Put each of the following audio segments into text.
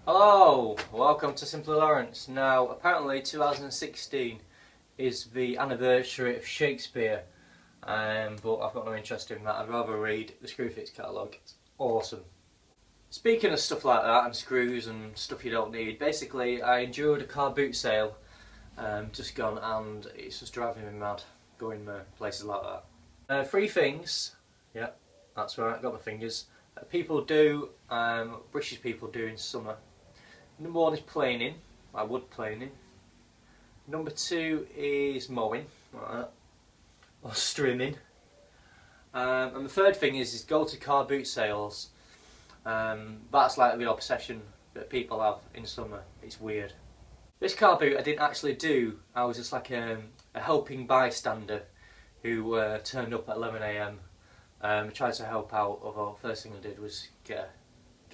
Hello, welcome to Simply Lawrence. Now, apparently 2016 is the anniversary of Shakespeare, but I've got no interest in that. I'd rather read the Screwfix catalogue. It's awesome. Speaking of stuff like that and screws and stuff you don't need, basically I endured a car boot sale just gone, and it's just driving me mad going places like that. Three things, yeah, that's right, got my fingers. People do, British people do in summer. Number one is planing, like wood planing. Number two is mowing, like that, or strimming. And the third thing is go to car boot sales. That's like the obsession that people have in summer. It's weird. This car boot I didn't actually do. I was just like a helping bystander who turned up at 11 AM. Tried to help out, although first thing I did was get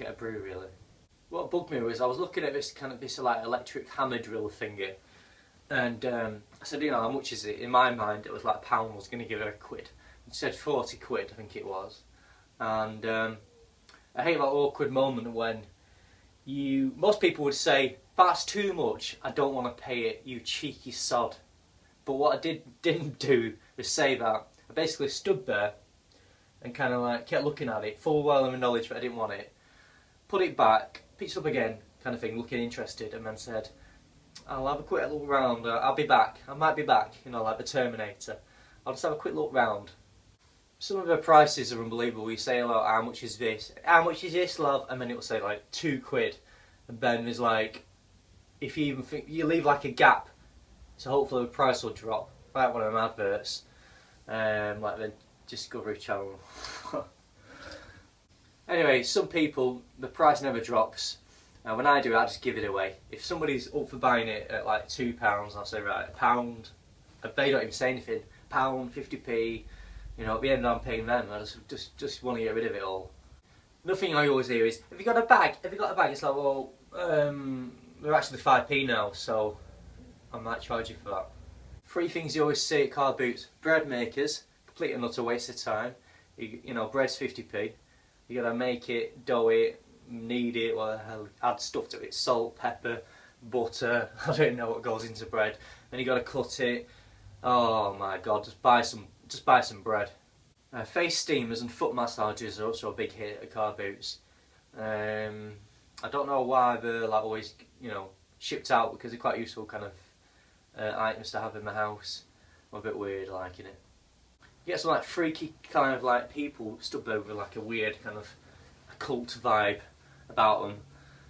a brew really. What bugged me was I was looking at this like electric hammer drill thingy, and I said, you know, how much is it? In my mind it was like £1 was going to give it £1. It said 40 quid, I think it was. And I hate that awkward moment when most people would say, that's too much, I don't want to pay it, you cheeky sod. But what I didn't do was say that. I basically stood there and kind of like kept looking at it, full well in the knowledge that I didn't want it, put it back, picked it up again, kind of thing, looking interested, and then said, I'll have a quick look round, I'll be back, I might be back, you know, like the Terminator. I'll just have a quick look round. Some of the prices are unbelievable. You say, like, how much is this? How much is this, love? And then it'll say like 2 quid. And then there's like, if you even think, you leave like a gap, so hopefully the price will drop. Like one of them adverts, like the Discovery Channel. Anyway, some people, the price never drops. And when I do, I just give it away. If somebody's up for buying it at like £2, I'll say, right, £1. They don't even say anything. £1, 50p. You know, at the end I'm paying them. I just want to get rid of it all. Another thing I always hear is, have you got a bag? Have you got a bag? It's like, well, they're actually 5p now, so I might charge you for that. Three things you always see at car boots. Bread makers, complete and utter waste of time. You know, bread's 50p. You gotta make it, dough it, knead it, what the hell, add stuff to it, salt, pepper, butter, I don't know what goes into bread. Then you gotta cut it. Oh my god, just buy some bread. Face steamers and foot massages are also a big hit at car boots. I don't know why they're like always, you know, shipped out, because they're quite useful kind of items to have in the house. I'm a bit weird liking it. You get some like freaky kind of like people stood over like a weird kind of occult vibe about them,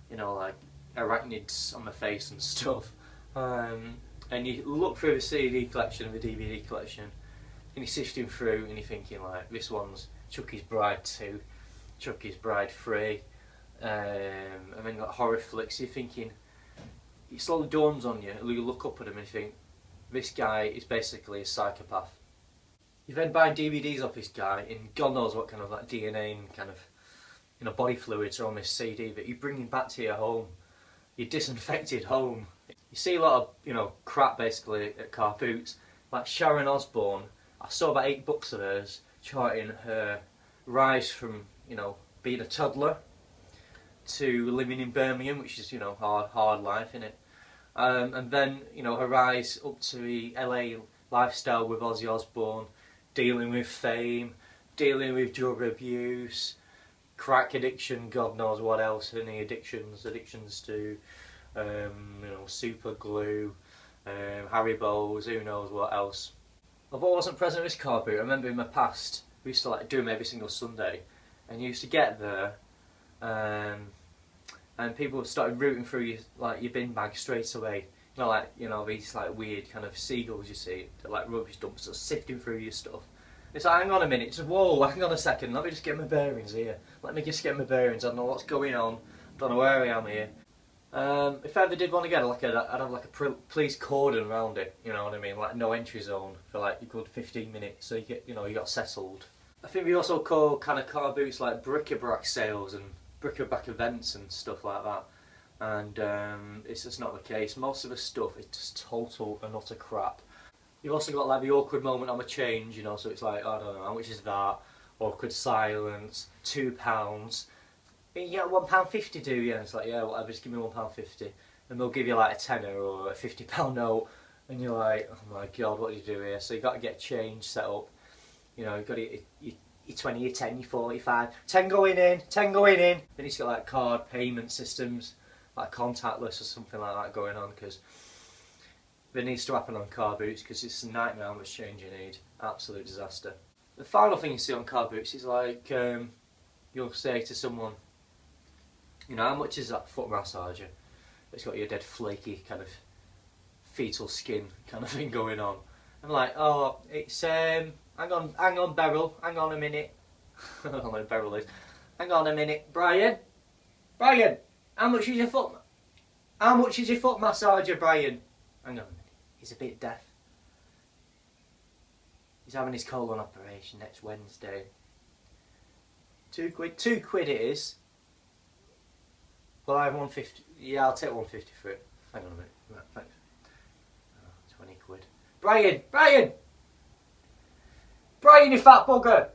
you know, like arachnids on the face and stuff. And you look through the CD collection, the DVD collection, and you're sifting through and you're thinking like, this one's Chucky's Bride 2, Chucky's Bride 3, and then like horror flicks. You're thinking, it slowly dawns on you, you look up at him and you think, this guy is basically a psychopath. You then buy DVDs off this guy, and God knows what kind of like DNA and kind of, you know, body fluids are on this CD that you bring him back to your home, your disinfected home. You see a lot of, you know, crap basically at car boots. Like Sharon Osbourne, I saw about 8 books of hers charting her rise from, you know, being a toddler to living in Birmingham, which is, you know, hard life, innit? And then, you know, her rise up to the LA lifestyle with Ozzy Osbourne, dealing with fame, dealing with drug abuse, crack addiction, God knows what else, any addictions to, you know, super glue, Haribos, who knows what else. Although I wasn't present at this car boot, I remember in my past, we used to like do them every single Sunday, and you used to get there, and people started rooting through your bin bag straight away. You know, like, you know, these like weird kind of seagulls you see, they're like rubbish dumps, just sifting through your stuff. It's like, hang on a minute, it's, whoa, hang on a second, let me just get my bearings here. Let me just get my bearings, I don't know what's going on, I don't know where I am here. If I ever did want to get it, I'd have like a police cordon around it, you know what I mean, like no entry zone for like a good 15 minutes, so you get, you know, you got settled. I think we also call kind of car boots like bric-a-brac sales and bric-a-brac events and stuff like that. And it's just not the case. Most of the stuff is just total and utter crap. You've also got like the awkward moment on the change, you know, so it's like, I don't know, how much is that? Awkward silence, £2, You get £1.50, do you? And it's like, yeah, whatever, just give me £1.50. And they'll give you like a tenner or a £50 note. And you're like, oh my God, what do you do here? So you've got to get change set up. You know, you've got to get your 20, your 10, your 45. 10 going in, 10 going in. Then you've got like card payment systems, like contactless or something like that going on, because it needs to happen on car boots, because it's a nightmare how much change you need. Absolute disaster. The final thing you see on car boots is like, you'll say to someone, you know, how much is that foot massager? It's got your dead flaky kind of fetal skin kind of thing going on. I'm like, oh, it's hang on, Beryl, hang on a minute. I don't know what Beryl is. Hang on a minute, Brian, how much is your foot massager, Brian? Hang on a minute, he's a bit deaf. He's having his colon operation next Wednesday. £2 it is. Well, I have 150. Yeah, I'll take 150 for it. Hang on a minute. Right, thanks. Oh, £20. Brian, you fat bugger!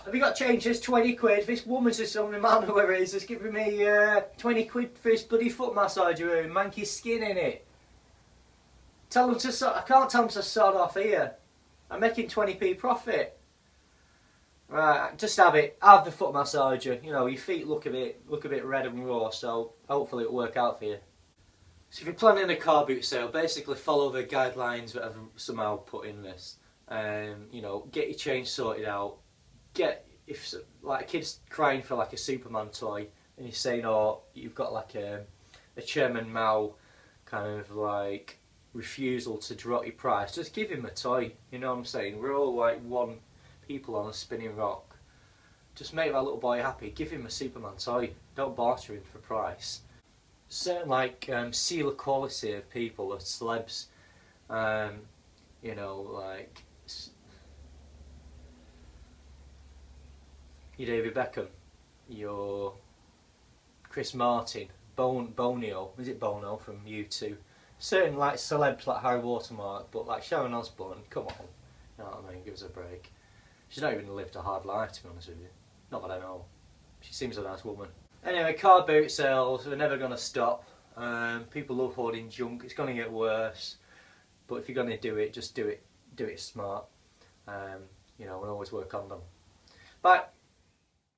Have you got change? There's £20. This woman's or some man, whoever it is, has given me £20 for his bloody foot massager with manky skin in it. Tell them to I can't tell them to sod off here. I'm making 20p profit. Right, just have it. Have the foot massager. You know, your feet look a bit red and raw, so hopefully it'll work out for you. So if you're planning a car boot sale, basically follow the guidelines that I've somehow put in this. You know, get your change sorted out. If like a kid's crying for like a Superman toy, and you're saying, oh, you've got like a Chairman Mao kind of like refusal to drop your price, just give him a toy. You know what I'm saying? We're all like one people on a spinning rock. Just make that little boy happy. Give him a Superman toy. Don't barter him for price. Certain like seal of quality of people, of celebs. You know, like your David Beckham, your Chris Martin, Bonio. Is it Bono from U2? Certain like celebs like Harry Watermark, but like Sharon Osbourne. Come on, you know what I mean? Give us a break. She's not even lived a hard life, to be honest with you. Not that I know. She seems a nice woman. Anyway, car boot sales are never going to stop. People love hoarding junk. It's going to get worse. But if you're going to do it, just do it. Do it smart. You know, and always work on them. Bye.